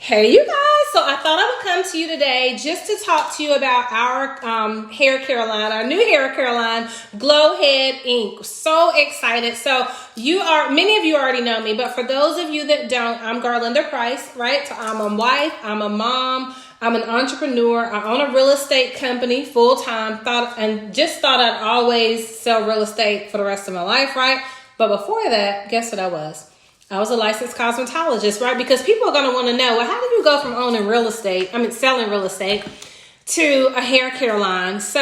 Hey you guys, so I thought I would come to you today just to talk to you about our hair care line, our new hair care line, Glow Head Ink. So excited. So many of you already know me, but for those of you that don't, I'm Garlinda Price, right? So I'm a wife, I'm a mom, I'm an entrepreneur. I own a real estate company full time, thought I'd always sell real estate for the rest of my life, right? But before that, guess what I was? I was a licensed cosmetologist, right? Because people are going to want to know, well, how do you go from selling real estate to a hair care line? So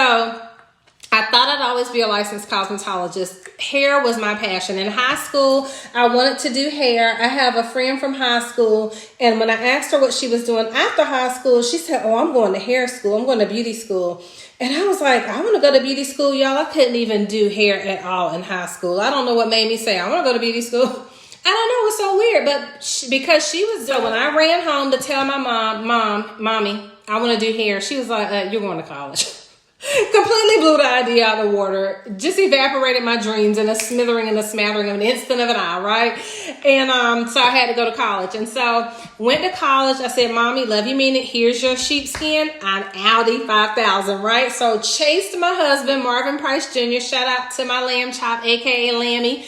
I thought I'd always be a licensed cosmetologist. Hair was my passion. In high school, I wanted to do hair. I have a friend from high school, and when I asked her what she was doing after high school, she said, oh, I'm going to hair school. I'm going to beauty school. And I was like, I want to go to beauty school, y'all. I couldn't even do hair at all in high school. I don't know what made me say, I want to go to beauty school. I don't know, it was so weird, but because she was, so when I ran home to tell my mommy, I want to do hair, she was like, you're going to college. Completely blew the idea out of the water, just evaporated my dreams in a smithering and a smattering of an instant of an eye, right? And so I had to go to college. And so went to college. I said, Mommy, love you, mean it. Here's your sheepskin. I'm Audi 5000, right? So chased my husband, Marvin Price Jr., shout out to my lamb chop, aka Lammy.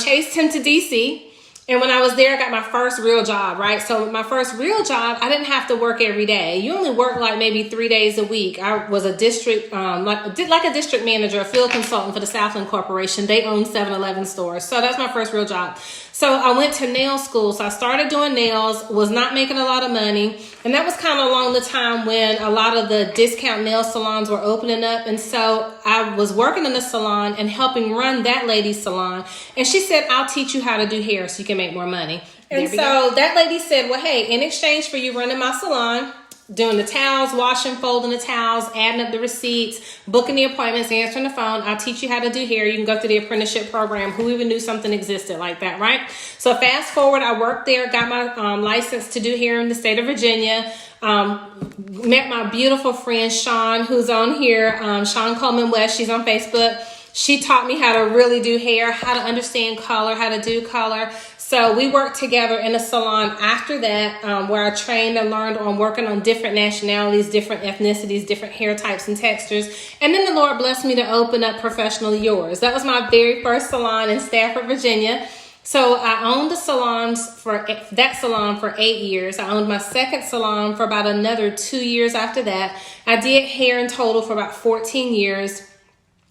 Chased him to DC. And when I was there, I got my first real job, right? So my first real job, I didn't have to work every day. You only work like maybe 3 days a week. I was a district, like a district manager, a field consultant for the Southland Corporation. They own 7-Eleven stores. So that's my first real job. So I went to nail school. So I started doing nails, was not making a lot of money. And that was kind of along the time when a lot of the discount nail salons were opening up. And so I was working in the salon and helping run that lady's salon. And she said, I'll teach you how to do hair so you can make more money. And so that lady said, well, hey, in exchange for you running my salon, doing the towels, washing, folding the towels, adding up the receipts, booking the appointments, answering the phone, I'll teach you how to do hair. You can go through the apprenticeship program. Who even knew something existed like that, right? So fast forward, I worked there, got my license to do hair in the state of Virginia. Met my beautiful friend, Sean, who's on here, Sean Coleman West. She's on Facebook. She taught me how to really do hair, how to understand color, how to do color. So we worked together in a salon after that, where I trained and learned on working on different nationalities, different ethnicities, different hair types and textures. And then the Lord blessed me to open up Professionally Yours. That was my very first salon in Stafford, Virginia. So I owned that salon for 8 years. I owned my second salon for about another 2 years after that. I did hair in total for about 14 years.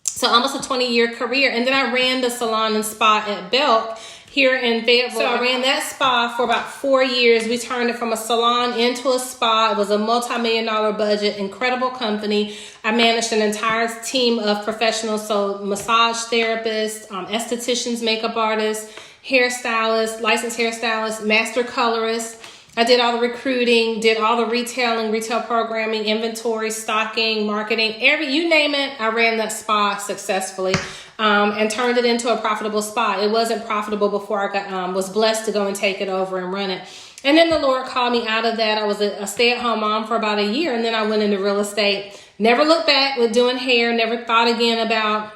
So almost a 20-year career. And then I ran the salon and spa at Belk here in Fayetteville. So I ran that spa for about 4 years. We turned it from a salon into a spa. It was a multi-million-dollar budget, incredible company. I managed an entire team of professionals, so massage therapists, estheticians, makeup artists, hairstylists, licensed hairstylists, master colorists. I did all the recruiting, did all the retail programming, inventory, stocking, marketing, you name it. I ran that spa successfully and turned it into a profitable spa. It wasn't profitable before I was blessed to go and take it over and run it. And then the Lord called me out of that. I was a stay-at-home mom for about a year, and then I went into real estate. Never looked back with doing hair, never thought again about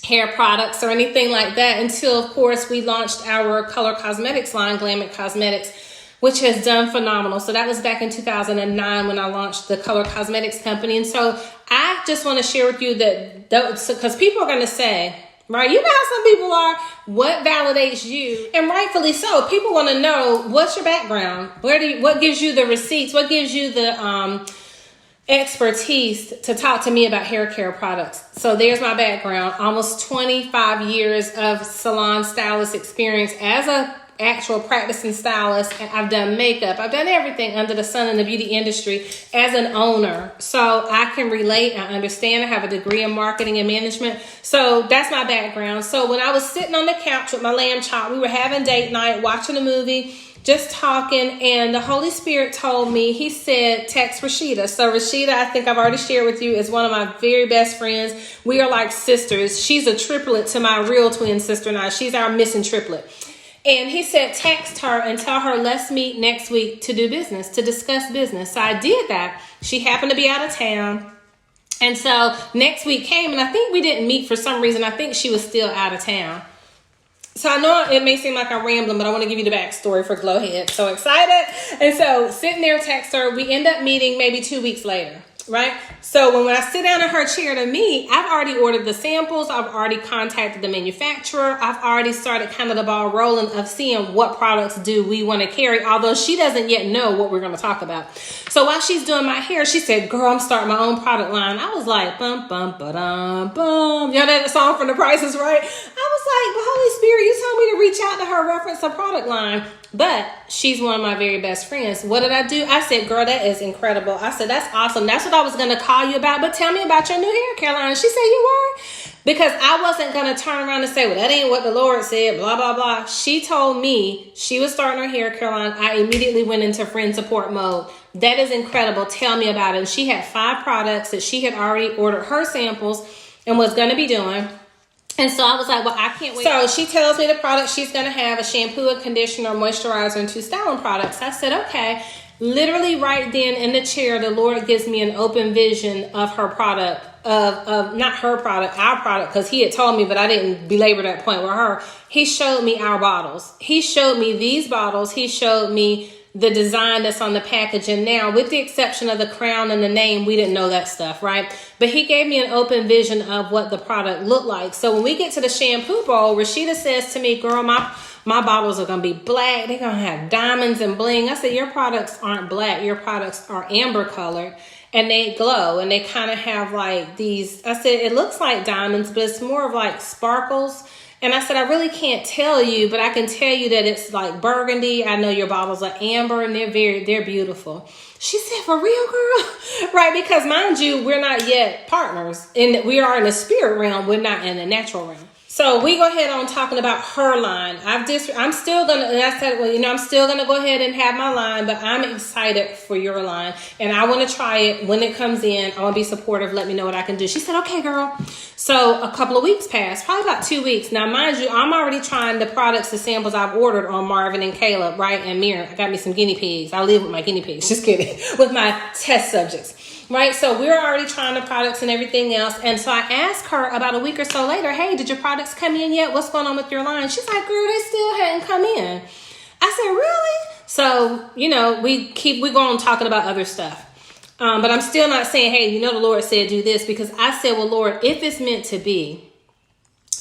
hair products or anything like that until, of course, we launched our color cosmetics line, Glamour Cosmetics, which has done phenomenal. So that was back in 2009 when I launched the color cosmetics company. And so I just want to share with you that, because people are going to say, right, you know how some people are, what validates you? And rightfully so. People want to know, what's your background? What gives you the receipts? What gives you the expertise to talk to me about hair care products? So there's my background. Almost 25 years of salon stylist experience as a actual practicing stylist, and I've done makeup. I've done everything under the sun in the beauty industry as an owner. So I can relate. I understand. I have a degree in marketing and management. So that's my background. So when I was sitting on the couch with my lamb chop, we were having date night, watching a movie, just talking, and the Holy Spirit told me, he said, text Rashida. So Rashida, I think I've already shared with you, is one of my very best friends. We are like sisters. She's a triplet to my real twin sister and I. She's our missing triplet. And he said, text her and tell her, let's meet next week to do business, to discuss business. So I did that. She happened to be out of town. And so next week came, and I think we didn't meet for some reason. I think she was still out of town. So I know it may seem like I'm rambling, but I want to give you the backstory for Glowhead. So excited. And so sitting there, text her. We end up meeting maybe 2 weeks later, right? So when I sit down in her chair to meet, I've already ordered the samples. I've already contacted the manufacturer. I've already started kind of the ball rolling of seeing what products do we want to carry, although she doesn't yet know what we're going to talk about. So while she's doing my hair, she said, girl, I'm starting my own product line. I was like, bum, bum, ba-dum, bum. You know that song from The Price is Right? I was like, well, Holy Spirit, you told me to reach out to her, reference a product line. But she's one of my very best friends. What did I do? I said, girl, that is incredible. I said, that's awesome. That's what I was going to call you about. But tell me about your new hair, Caroline. She said, you were? Because I wasn't going to turn around and say, well, that ain't what the Lord said, blah, blah, blah. She told me she was starting her hair, Caroline. I immediately went into friend support mode. That is incredible. Tell me about it. And she had 5 products that she had already ordered her samples and was going to be doing. And so I was like, well, I can't wait. So she tells me the product she's going to have: a shampoo, a conditioner, moisturizer, and 2 styling products. I said, okay. Literally right then in the chair, the Lord gives me an open vision of her product, of not her product, our product, because he had told me, but I didn't belabor that point with her. He showed me our bottles. He showed me these bottles. He showed me the design that's on the packaging. Now, with the exception of the crown and the name, we didn't know that stuff, right? But he gave me an open vision of what the product looked like. So when we get to the shampoo bowl, Rashida says to me, girl, my bottles are going to be black. They're going to have diamonds and bling. I said, your products aren't black. Your products are amber colored and they glow and they kind of have like these. I said, it looks like diamonds, but it's more of like sparkles. And I said, I really can't tell you, but I can tell you that it's like burgundy. I know your bottles are amber and they're beautiful. She said, for real, girl? Right, because mind you, we're not yet partners. And we are in the spirit realm. We're not in the natural realm. So we go ahead on talking about her line. I'm still going to, and I said, well, I'm still going to go ahead and have my line, but I'm excited for your line. And I want to try it when it comes in. I want to be supportive. Let me know what I can do. She said, okay, girl. So a couple of weeks passed, probably about 2 weeks. Now, mind you, I'm already trying the products, the samples I've ordered on Marvin and Caleb, right? And Mira. I got me some guinea pigs. I live with my guinea pigs. Just kidding. With my test subjects. Right, so we're already trying the products and everything else. And so I asked her about a week or so later, hey, did your products come in yet? What's going on with your line? She's like, girl, they still hadn't come in. I said, really? So, we go on talking about other stuff. But I'm still not saying, hey, the Lord said do this, because I said, well, Lord, if it's meant to be,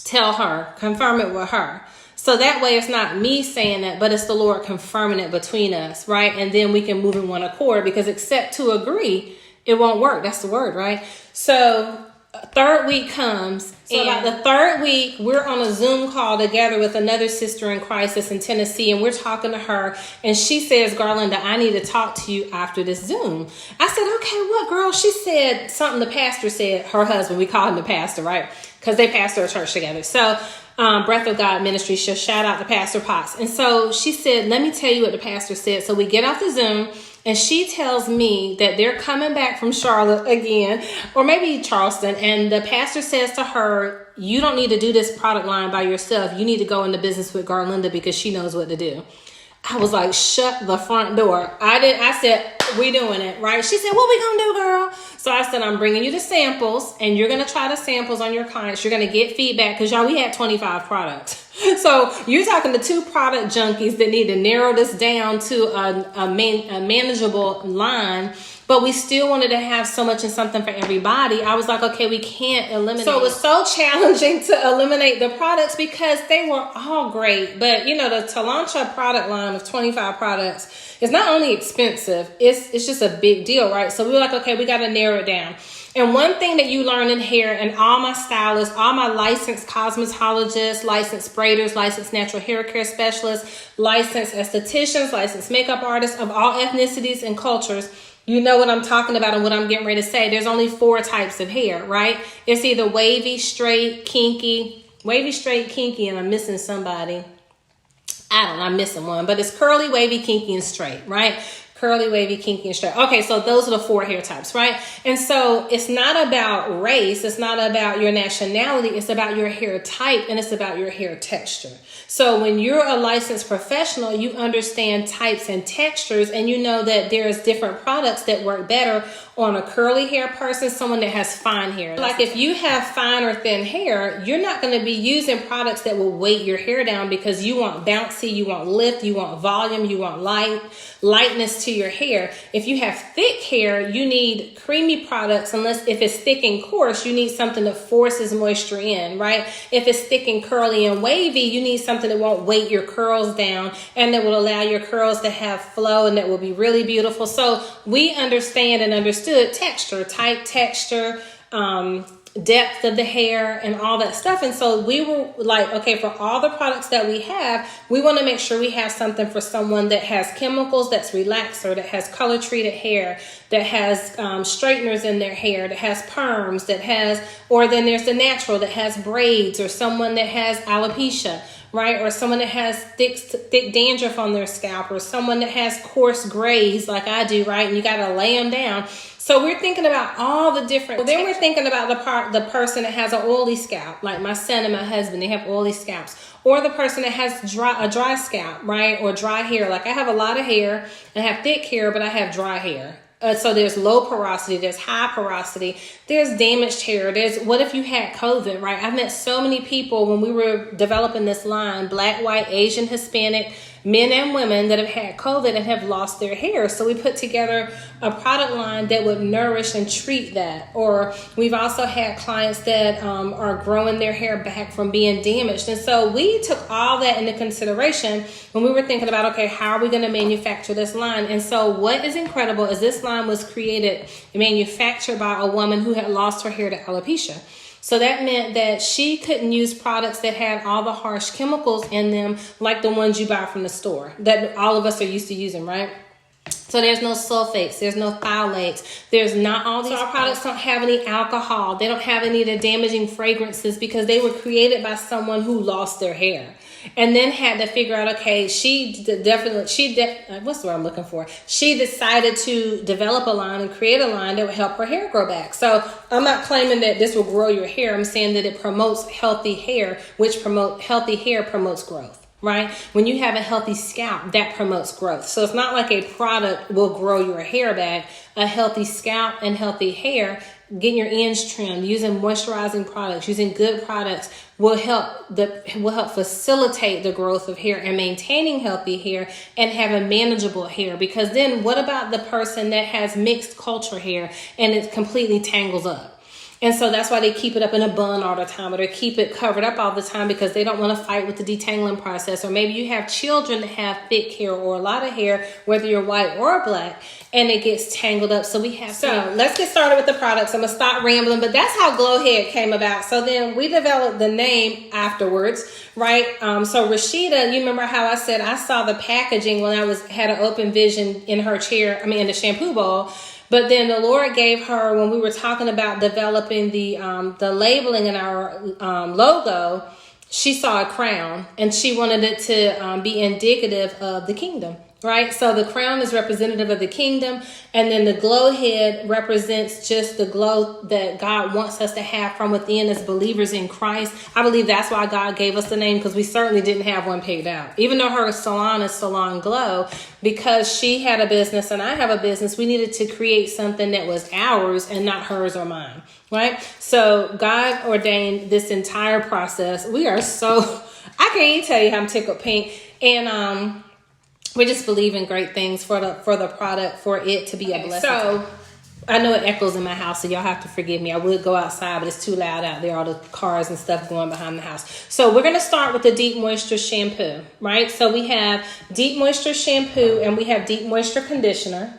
tell her, confirm it with her. So that way it's not me saying that, but it's the Lord confirming it between us, right? And then we can move in one accord, because except to agree, it won't work. That's the word, right? So 3rd week comes. So about the 3rd week, we're on a Zoom call together with another sister in Christ that's in Tennessee. And we're talking to her. And she says, Garlinda, I need to talk to you after this Zoom. I said, okay, what, girl? She said something the pastor said, her husband. We call him the pastor, right? Because they pastor a church together. So Breath of God Ministry, she'll shout out to Pastor Potts. And so she said, let me tell you what the pastor said. So we get off the Zoom. And she tells me that they're coming back from Charlotte again, or maybe Charleston. And the pastor says to her, you don't need to do this product line by yourself. You need to go into business with Garlinda because she knows what to do. I was like, shut the front door. I said, we doing it, right? She said, what we gonna do, girl? So I said, I'm bringing you the samples and you're going to try the samples on your clients. You're going to get feedback because, y'all, we had 25 products. So you're talking to 2 product junkies that need to narrow this down to a manageable line. But we still wanted to have so much and something for everybody. I was like, okay, we can't eliminate. So it was so challenging to eliminate the products because they were all great. But, to launch a product line of 25 products is not only expensive, it's just a big deal, right? So we were like, okay, we got to narrow it down. And one thing that you learn in hair, and all my stylists, all my licensed cosmetologists, licensed braiders, licensed natural hair care specialists, licensed estheticians, licensed makeup artists of all ethnicities and cultures, you know what I'm talking about and what I'm getting ready to say. There's only 4 types of hair, right? It's either wavy, straight, kinky, and I'm missing somebody. I'm missing one, but it's curly, wavy, kinky, and straight, right? curly, wavy, kinky, and straight. Okay, so those are the 4 hair types, right? And so it's not about race, it's not about your nationality, it's about your hair type, and it's about your hair texture. So when you're a licensed professional, you understand types and textures, and you know that there's different products that work better on a curly hair person, someone that has fine hair. Like if you have fine or thin hair, you're not going to be using products that will weight your hair down, because you want bouncy, you want lift, you want volume, you want lightness to your hair. If you have thick hair, you need creamy products. Unless if it's thick and coarse, you need something that forces moisture in, right? If it's thick and curly and wavy, you need something that won't weight your curls down and that will allow your curls to have flow and that will be really beautiful. So we understand and understood texture, type, texture, depth of the hair, and all that stuff. And so we were like, okay, for all the products that we have, we want to make sure we have something for someone that has chemicals, that's relaxer, that has color treated hair, that has straighteners in their hair, that has perms, that has, or then there's the natural that has braids, or someone that has alopecia, right? Or someone that has thick dandruff on their scalp, or someone that has coarse grays like I do, right? And you got to lay them down. So we're thinking about all the different, then we're thinking about the person that has an oily scalp, like my son and my husband, they have oily scalps. Or the person that has a dry scalp, right? Or dry hair. Like I have a lot of hair and I have thick hair, but I have dry hair. So there's low porosity, there's high porosity, there's damaged hair, there's what if you had COVID, right? I've met so many people when we were developing this line, Black, white, Asian, Hispanic, men and women that have had COVID and have lost their hair. So we put together a product line that would nourish and treat that. Or we've also had clients that are growing their hair back from being damaged. And so we took all that into consideration when we were thinking about, okay, how are we going to manufacture this line? And so what is incredible is this line was created and manufactured by a woman who had lost her hair to alopecia. So that meant that she couldn't use products that had all the harsh chemicals in them, like the ones you buy from the store that all of us are used to using, right? So there's no sulfates, there's no phthalates, there's not all these. So our products don't have any alcohol, they don't have any of the damaging fragrances, because they were created by someone who lost their hair. And then had to figure out, okay, what's the word I'm looking for? She decided to develop a line and create a line that would help her hair grow back. So I'm not claiming that this will grow your hair. I'm saying that it promotes healthy hair, healthy hair promotes growth. Right? When you have a healthy scalp, that promotes growth. So it's not like a product will grow your hair back. A healthy scalp and healthy hair, getting your ends trimmed, using moisturizing products, using good products will help facilitate the growth of hair and maintaining healthy hair and having manageable hair. Because then what about the person that has mixed culture hair and it completely tangles up? And so that's why they keep it up in a bun all the time, or they keep it covered up all the time, because they don't want to fight with the detangling process. Or maybe you have children that have thick hair or a lot of hair, whether you're white or black, and it gets tangled up. So let's get started with the products. I'm going to stop rambling, but that's how Glow Head came about. So then we developed the name afterwards, right? So Rashida, you remember how I said I saw the packaging when I had an open vision in her chair, in the shampoo bowl. But then the Lord gave her, when we were talking about developing the labeling in our logo, she saw a crown and she wanted it to be indicative of the kingdom. Right? So the crown is representative of the kingdom, and then the glow head represents just the glow that God wants us to have from within as believers in Christ. I believe that's why God gave us the name, because we certainly didn't have one picked out. Even though her salon is Salon Glow, because she had a business and I have a business, we needed to create something that was ours and not hers or mine. Right? So God ordained this entire process. I can't even tell you how I'm tickled pink. And we're just believing great things for the product, for it to be a blessing. So I know it echoes in my house, so y'all have to forgive me. I would go outside, but it's too loud out there, all the cars and stuff going behind the house. So we're going to start with the Deep Moisture Shampoo, right? So we have Deep Moisture Shampoo and we have Deep Moisture Conditioner.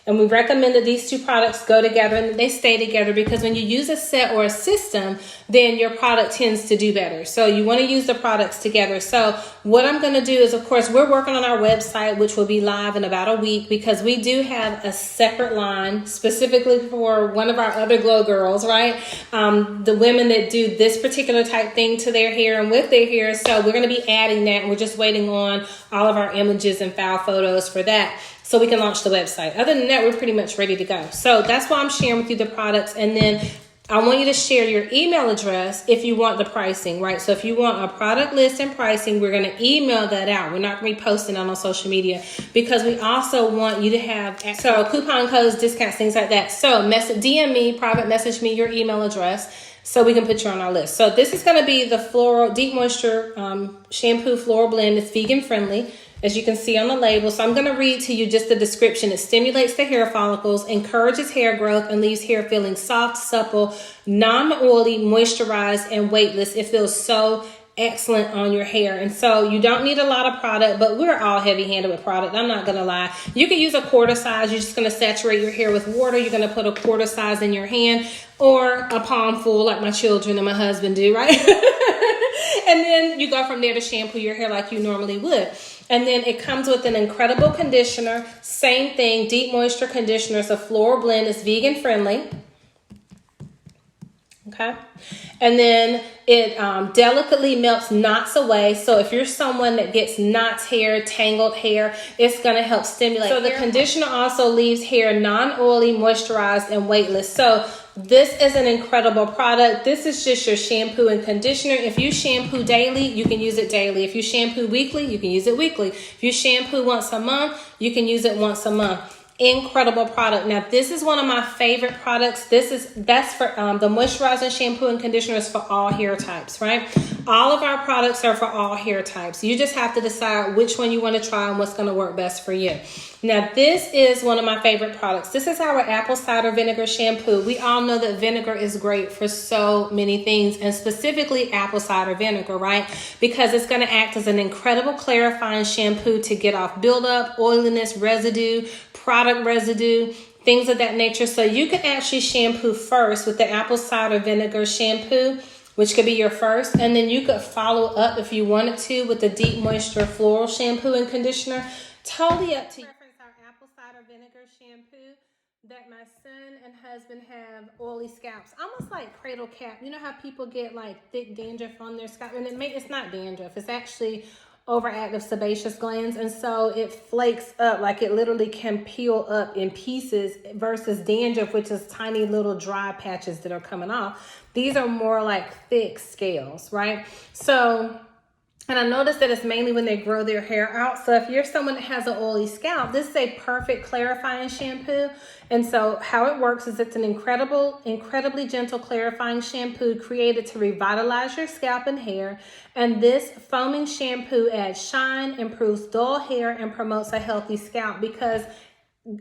And we recommend that these two products go together and they stay together, because when you use a set or a system, then your product tends to do better. So you want to use the products together. So what I'm going to do is, of course, we're working on our website, which will be live in about a week, because we do have a separate line specifically for one of our other Glow Girls, right? The women that do this particular type thing to their hair and with their hair. So we're going to be adding that, and we're just waiting on all of our images and file photos for that. so we can launch the website. Other than that, we're pretty much ready to go. So that's why I'm sharing with you the products. And then I want you to share your email address if you want the pricing, right? So if you want a product list and pricing, we're going to email that out. We're not going to be posting it on social media, because we also want you to have coupon codes, discounts, things like that. So DM me, private message me your email address so we can put you on our list. So this is going to be the Floral Deep Moisture Shampoo Floral Blend. It's vegan friendly, as you can see on the label. So I'm going to read to you just the description. It stimulates the hair follicles, encourages hair growth, and leaves hair feeling soft, supple, non-oily, moisturized, and weightless. It feels so excellent on your hair. And so you don't need a lot of product, but we're all heavy-handed with product. I'm not going to lie. You can use a quarter size. You're just going to saturate your hair with water. You're going to put a quarter size in your hand, or a palm full like my children and my husband do, right? And then you go from there to shampoo your hair like you normally would. And then it comes with an incredible conditioner. Same thing, deep moisture conditioner. It's a floral blend. It's vegan friendly. Okay. And then it delicately melts knots away. So if you're someone that gets knots hair, tangled hair, it's going to help stimulate. So the conditioner also leaves hair non-oily, moisturized, and weightless. So this is an incredible product. This is just your shampoo and conditioner. If you shampoo daily, you can use it daily. If you shampoo weekly, you can use it weekly. If you shampoo once a month, you can use it once a month. Incredible product. Now, this is one of my favorite products. That's for the moisturizing shampoo and conditioner is for all hair types, right? All of our products are for all hair types. You just have to decide which one you want to try and what's going to work best for you. Now, this is one of my favorite products. This is our apple cider vinegar shampoo. We all know that vinegar is great for so many things, and specifically apple cider vinegar, right? Because it's going to act as an incredible clarifying shampoo to get off buildup, oiliness, residue, product residue, things of that nature. So you can actually shampoo first with the apple cider vinegar shampoo, which could be your first, and then you could follow up if you wanted to with the deep moisture floral shampoo and conditioner. Totally up to you. Our apple cider vinegar shampoo that my son and husband have oily scalps, almost like cradle cap. You know how people get like thick dandruff on their scalp, and it's not dandruff, it's actually overactive sebaceous glands, and so it flakes up, like it literally can peel up in pieces, versus dandruff, which is tiny little dry patches that are coming off. These are more like thick scales, right? So, and I noticed that it's mainly when they grow their hair out. So if you're someone that has an oily scalp, this is a perfect clarifying shampoo. And so how it works is it's an incredibly gentle clarifying shampoo created to revitalize your scalp and hair. And this foaming shampoo adds shine, improves dull hair, and promotes a healthy scalp, because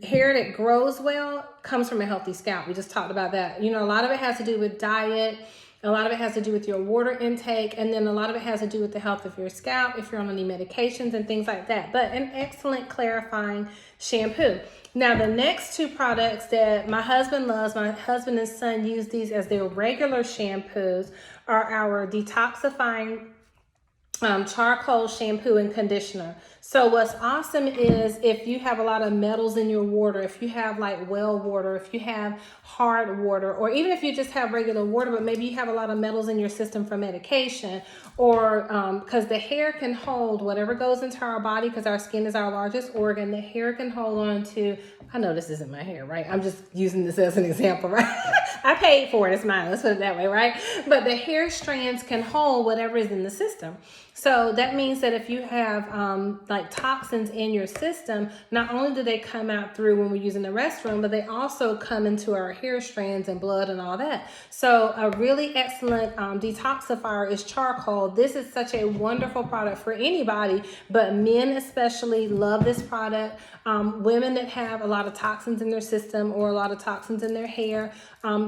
hair that grows well comes from a healthy scalp. We just talked about that. You know, a lot of it has to do with diet. A lot of it has to do with your water intake, and then a lot of it has to do with the health of your scalp, if you're on any medications and things like that. But an excellent clarifying shampoo. Now, the next two products that my husband loves, my husband and son use these as their regular shampoos, are our Detoxifying charcoal shampoo and conditioner. So what's awesome is if you have a lot of metals in your water, if you have like well water, if you have hard water, or even if you just have regular water, but maybe you have a lot of metals in your system from medication, or because the hair can hold whatever goes into our body, because our skin is our largest organ. The hair can hold on to, I know this isn't my hair, right? I'm just using this as an example, right? I paid for it, it's mine, let's put it that way, right? But the hair strands can hold whatever is in the system. So that means that if you have like toxins in your system, not only do they come out through when we're using the restroom, but they also come into our hair strands and blood and all that. So a really excellent detoxifier is charcoal. This is such a wonderful product for anybody, but men especially love this product. Women that have a lot of toxins in their system or a lot of toxins in their hair,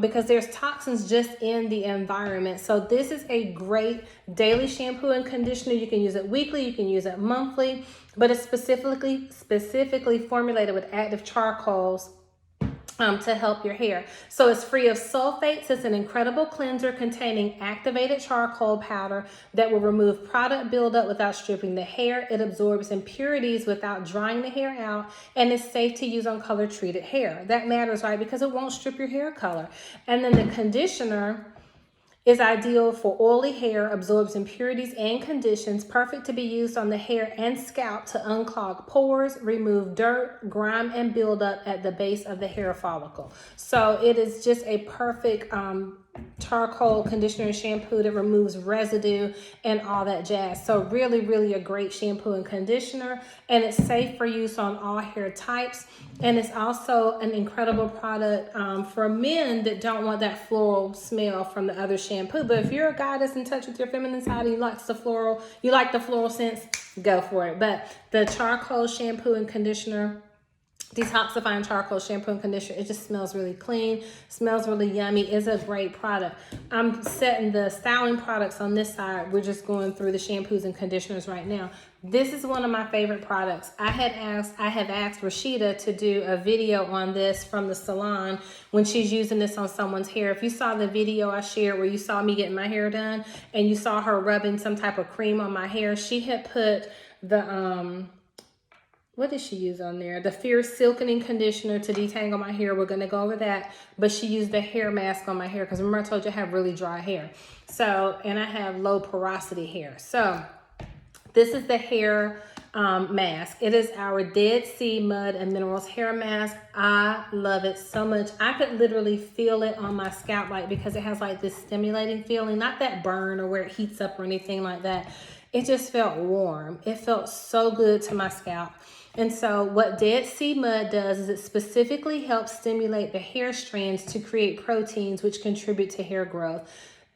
because there's toxins just in the environment. So this is a great daily shampoo and conditioner. You can use it weekly, you can use it monthly, but it's specifically formulated with active charcoals to help your hair. So it's free of sulfates. It's an incredible cleanser containing activated charcoal powder that will remove product buildup without stripping the hair. It absorbs impurities without drying the hair out, and it's safe to use on color treated hair. That matters, right? Because it won't strip your hair color. And then the conditioner Is ideal for oily hair, absorbs impurities and conditions, perfect to be used on the hair and scalp to unclog pores, remove dirt, grime, and buildup at the base of the hair follicle. So it is just a perfect charcoal conditioner and shampoo that removes residue and all that jazz. So really a great shampoo and conditioner, and it's safe for use on all hair types. And it's also an incredible product for men that don't want that floral smell from the other shampoo. But if you're a guy that's in touch with your feminine side and you like the floral scents, go for it. But the charcoal shampoo and conditioner, detoxifying charcoal shampoo and conditioner, it just smells really clean, smells really yummy. It's a great product. I'm setting the styling products on this side. We're just going through the shampoos and conditioners right now. This is one of my favorite products. I have asked Rashida to do a video on this from the salon when she's using this on someone's hair. If you saw the video I shared where you saw me getting my hair done and you saw her rubbing some type of cream on my hair, she had put the what did she use on there? The Fierce Silkening conditioner to detangle my hair. We're going to go over that. But she used the hair mask on my hair because remember I told you I have really dry hair. So, and I have low porosity hair. So, this is the hair mask. It is our Dead Sea Mud and Minerals hair mask. I love it so much. I could literally feel it on my scalp because it has like this stimulating feeling. Not that burn or where it heats up or anything like that. It just felt warm. It felt so good to my scalp. And so what Dead Sea Mud does is it specifically helps stimulate the hair strands to create proteins which contribute to hair growth.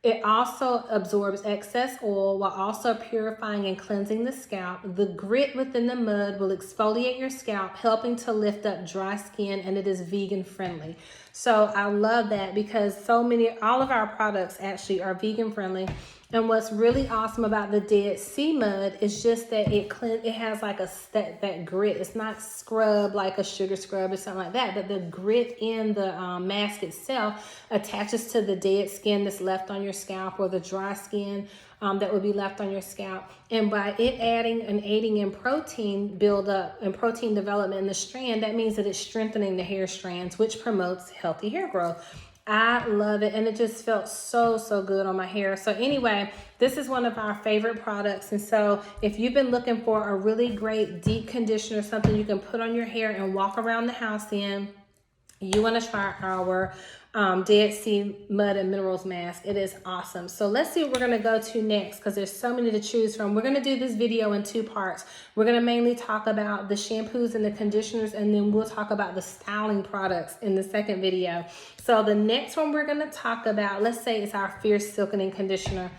It also absorbs excess oil while also purifying and cleansing the scalp. The grit within the mud will exfoliate your scalp, helping to lift up dry skin, and it is vegan friendly. So I love that because all of our products actually are vegan friendly. And what's really awesome about the Dead Sea Mud is just that it has like that grit. It's not scrub like a sugar scrub or something like that, but the grit in the mask itself attaches to the dead skin that's left on your scalp or the dry skin that would be left on your scalp. And by it adding and aiding in protein buildup and protein development in the strand, that means that it's strengthening the hair strands, which promotes healthy hair growth. I love it, and it just felt so good on my hair. So anyway, this is one of our favorite products. And so if you've been looking for a really great deep conditioner, something you can put on your hair and walk around the house in, you want to try our Dead Sea Mud and Minerals mask. It is awesome. So let's see what we're going to go to next because there's so many to choose from. We're going to do this video in two parts. We're going to mainly talk about the shampoos and the conditioners, and then we'll talk about the styling products in the second video. So the next one we're going to talk about, let's say it's our Fierce Silkening conditioner.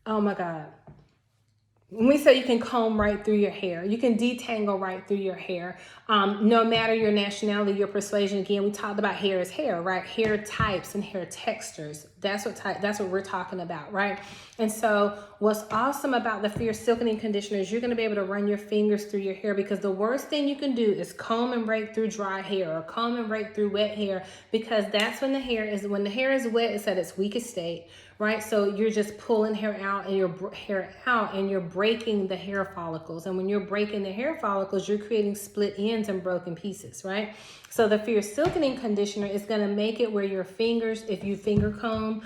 Oh my God. When we say you can comb right through your hair, you can detangle right through your hair, no matter your nationality, your persuasion. Again, we talked about hair is hair, right? Hair types and hair textures. That's what we're talking about, right? And so what's awesome about the Fierce Silkening conditioner is you're going to be able to run your fingers through your hair, because the worst thing you can do is comb and rake through dry hair or comb and rake through wet hair, because that's when the hair is wet, it's at its weakest state. Right? So you're just pulling hair out and you're breaking the hair follicles. And when you're breaking the hair follicles, you're creating split ends and broken pieces, right? So the Fierce Silkening conditioner is going to make it where your fingers, if you finger comb,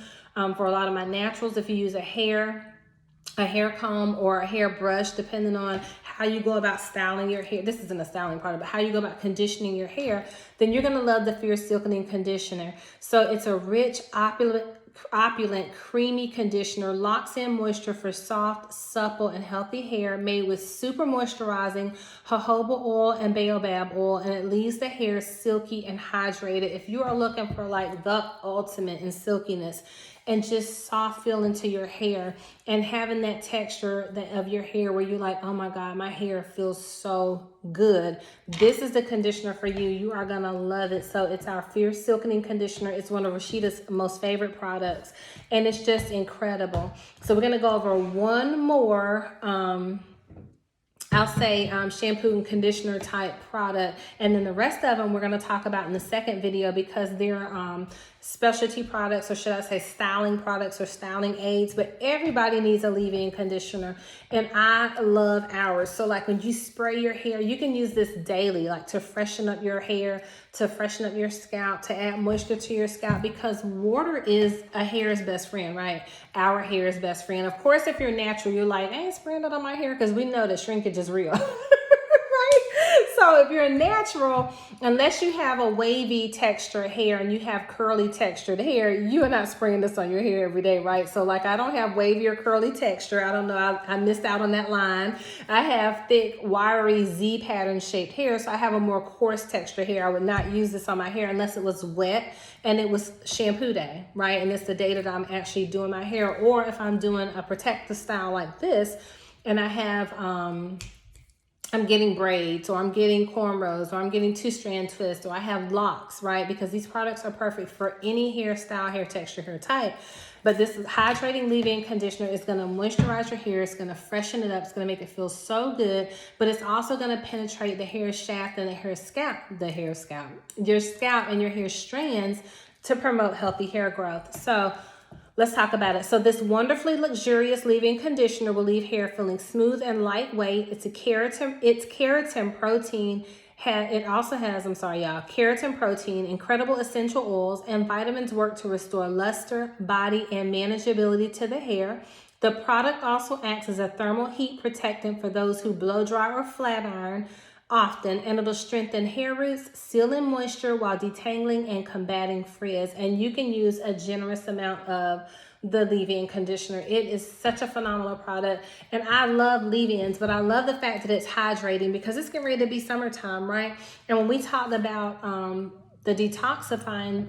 for a lot of my naturals, if you use a hair comb or a hair brush, depending on how you go about styling your hair. This isn't a styling product, but how you go about conditioning your hair, then you're going to love the Fierce Silkening conditioner. So it's a rich, opulent, creamy conditioner, locks in moisture for soft, supple, and healthy hair, made with super moisturizing jojoba oil and baobab oil, and it leaves the hair silky and hydrated. If you are looking for like the ultimate in silkiness and just soft feeling to your hair and having that texture of your hair where you're like, oh my God, my hair feels so good, this is the conditioner for you. You are gonna love it. So it's our Fierce Silkening conditioner. It's one of Rashida's most favorite products, and it's just incredible. So we're gonna go over one more I'll say shampoo and conditioner type product, and then the rest of them we're going to talk about in the second video because they're specialty products, or should I say styling products or styling aids. But everybody needs a leave-in conditioner, and I love ours. So like when you spray your hair, you can use this daily, like to freshen up your hair, to freshen up your scalp, to add moisture to your scalp, because water is a hair's best friend, right? Our hair's best friend. Of course, if you're natural, you're like, I ain't spraying it on my hair, because we know that shrinkage is real. So if you're natural, unless you have a wavy textured hair and you have curly textured hair, you are not spraying this on your hair every day, right? So like I don't have wavy or curly texture. I don't know. I missed out on that line. I have thick, wiry Z pattern shaped hair. So I have a more coarse texture hair. I would not use this on my hair unless it was wet and it was shampoo day, right? And it's the day that I'm actually doing my hair. Or if I'm doing a protective style like this and I have, I'm getting braids, or I'm getting cornrows, or I'm getting 2-strand twists, or I have locks, right? Because these products are perfect for any hairstyle, hair texture, hair type. But this hydrating leave-in conditioner is going to moisturize your hair. It's going to freshen it up. It's going to make it feel so good. But it's also going to penetrate the hair shaft and your scalp and your hair strands to promote healthy hair growth. So let's talk about it. So this wonderfully luxurious leave-in conditioner will leave hair feeling smooth and lightweight. It's keratin protein. It also has, keratin protein, incredible essential oils, and vitamins work to restore luster, body, and manageability to the hair. The product also acts as a thermal heat protectant for those who blow dry or flat iron often, and it'll strengthen hair roots, seal in moisture while detangling and combating frizz. And you can use a generous amount of the leave-in conditioner. It is such a phenomenal product, and I love leave-ins, but I love the fact that it's hydrating because it's getting ready to be summertime, right? And when we talked about the detoxifying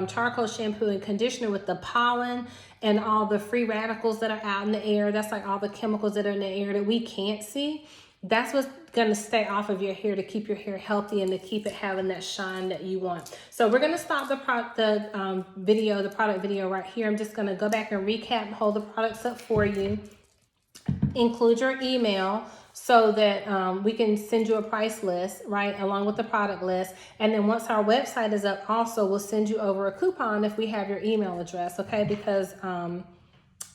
charcoal shampoo and conditioner with the pollen and all the free radicals that are out in the air, that's like all the chemicals that are in the air that we can't see. That's what's going to stay off of your hair to keep your hair healthy and to keep it having that shine that you want. So we're going to stop the product video right here. I'm just going to go back and recap, hold the products up for you, include your email so that we can send you a price list, right, along with the product list. And then once our website is up, also we'll send you over a coupon if we have your email address, okay, because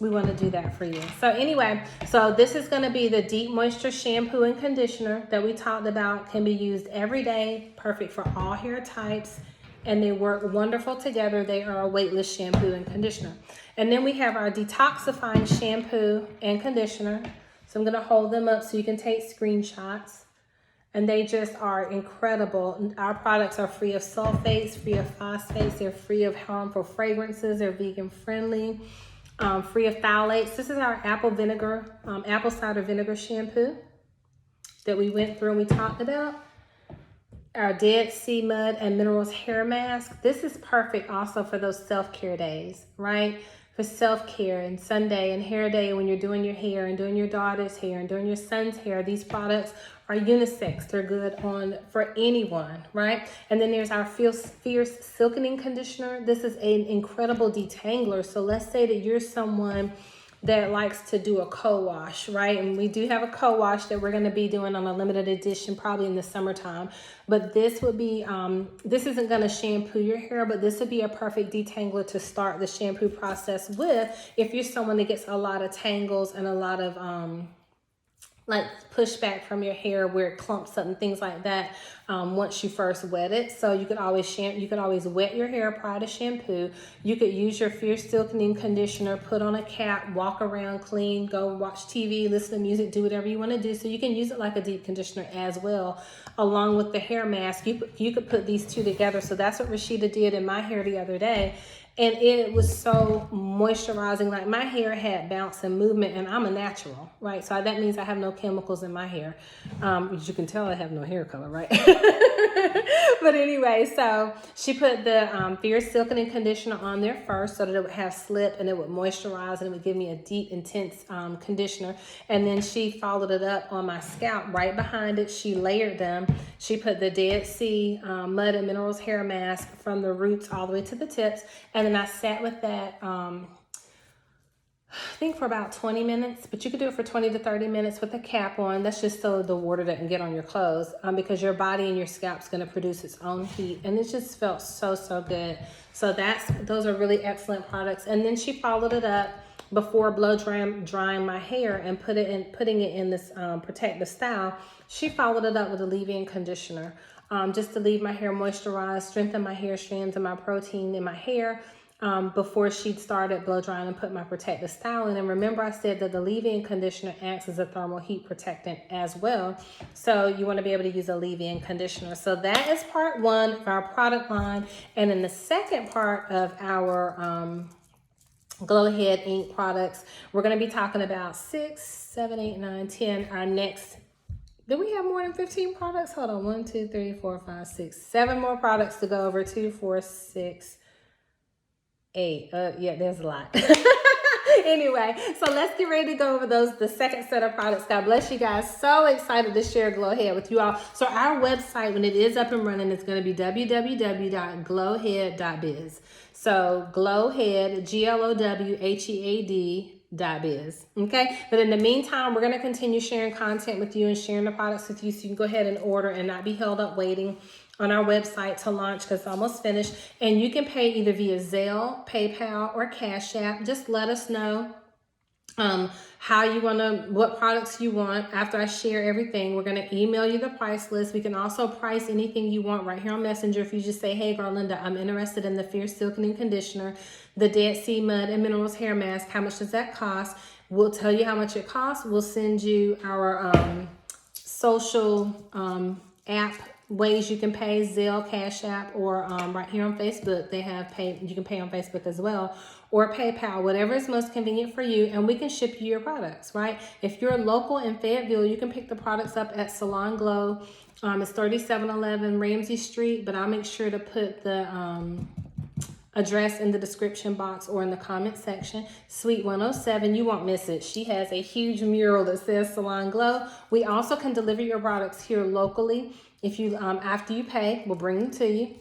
we want to do that for you. So anyway, so this is going to be the Deep Moisture Shampoo and Conditioner that we talked about. Can be used every day, perfect for all hair types, and they work wonderful together. They are a weightless shampoo and conditioner. And then we have our Detoxifying Shampoo and Conditioner. So I'm going to hold them up so you can take screenshots. And they just are incredible. Our products are free of sulfates, free of phosphates. They're free of harmful fragrances. They're vegan friendly. Free of phthalates. This is our apple cider vinegar shampoo that we went through and we talked about. Our Dead Sea Mud and Minerals hair mask. This is perfect also for those self-care days, right? For self-care and Sunday and hair day when you're doing your hair and doing your daughter's hair and doing your son's hair. These products are unisex. They're good for anyone, right? And then there's our Fierce Silkening Conditioner. This is an incredible detangler. So let's say that you're someone that likes to do a co-wash, right? And we do have a co-wash that we're going to be doing on a limited edition probably in the summertime. But this would be, this isn't going to shampoo your hair, but this would be a perfect detangler to start the shampoo process with if you're someone that gets a lot of tangles and a lot of like pushback from your hair where it clumps up and things like that once you first wet it. So you could always wet your hair prior to shampoo. You could use your Fierce Silkening conditioner, put on a cap, walk around clean, go watch TV, listen to music, do whatever you want to do. So you can use it like a deep conditioner as well, along with the hair mask. You could put these two together. So that's what Rashida did in my hair the other day. And it was so moisturizing. Like my hair had bounce and movement, and I'm a natural, right? So that means I have no chemicals in my hair. As you can tell, I have no hair color, right? But anyway, so she put the Fierce Silkening conditioner on there first so that it would have slip and it would moisturize and it would give me a deep, intense conditioner. And then she followed it up on my scalp right behind it. She layered them. She put the Dead Sea Mud and Minerals hair mask from the roots all the way to the tips. And then I sat with that I think for about 20 minutes, but you could do it for 20 to 30 minutes with a cap on. That's just so the water doesn't get on your clothes, because your body and your scalp's going to produce its own heat. And it just felt so, so good. So those are really excellent products. And then she followed it up before blow drying my hair and putting it in this protective style. She followed it up with a leave-in conditioner, just to leave my hair moisturized, strengthen my hair strands and my protein in my hair. Before she started blow drying and put my protective style in. And remember, I said that the leave-in conditioner acts as a thermal heat protectant as well. So you want to be able to use a leave-in conditioner. So that is part one of our product line. And in the second part of our Glow Ahead Ink products, we're going to be talking about 6, 7, 8, 9, 10. Our next, do we have more than 15 products? Hold on. 1, 2, 3, 4, 5, 6, 7 more products to go over. 2, 4, 6, 8. Yeah, there's a lot. Anyway, so let's get ready to go over the second set of products. God bless you guys. So excited to share Glow Ahead with you all. So our website, when it is up and running, it's going to be www.glowhead.biz. So Glowhead, GLOWHEAD.biz. Okay, but in the meantime, we're going to continue sharing content with you and sharing the products with you, so you can go ahead and order and not be held up waiting on our website to launch, because it's almost finished. And you can pay either via Zelle, PayPal, or Cash App. Just let us know how you want to, what products you want. After I share everything, we're going to email you the price list. We can also price anything you want right here on Messenger. If you just say, hey, girl, Linda, I'm interested in the Fierce Silkening Conditioner, the Dead Sea Mud and Minerals Hair Mask. How much does that cost? We'll tell you how much it costs. We'll send you our social app ways you can pay, Zelle, Cash App, or right here on Facebook, they have pay. You can pay on Facebook as well, or PayPal, whatever is most convenient for you, and we can ship you your products, right? If you're local in Fayetteville, you can pick the products up at Salon Glow. It's 3711 Ramsey Street, but I'll make sure to put the address in the description box or in the comment section. Suite 107, you won't miss it. She has a huge mural that says Salon Glow. We also can deliver your products here locally. If you, after you pay, we'll bring them to you.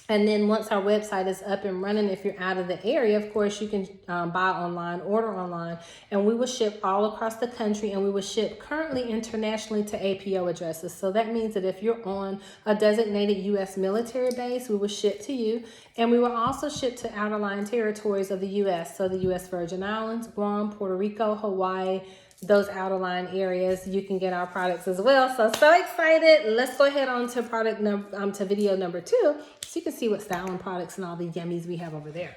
And then once our website is up and running, if you're out of the area, of course, you can buy online, order online, and we will ship all across the country, and we will ship currently internationally to APO addresses. So that means that if you're on a designated U.S. military base, we will ship to you, and we will also ship to outerline territories of the U.S. So the U.S. Virgin Islands, Guam, Puerto Rico, Hawaii, those outerline areas, you can get our products as well. So excited. Let's go ahead on to to video number 2, so you can see what styling products and all the yummies we have over there.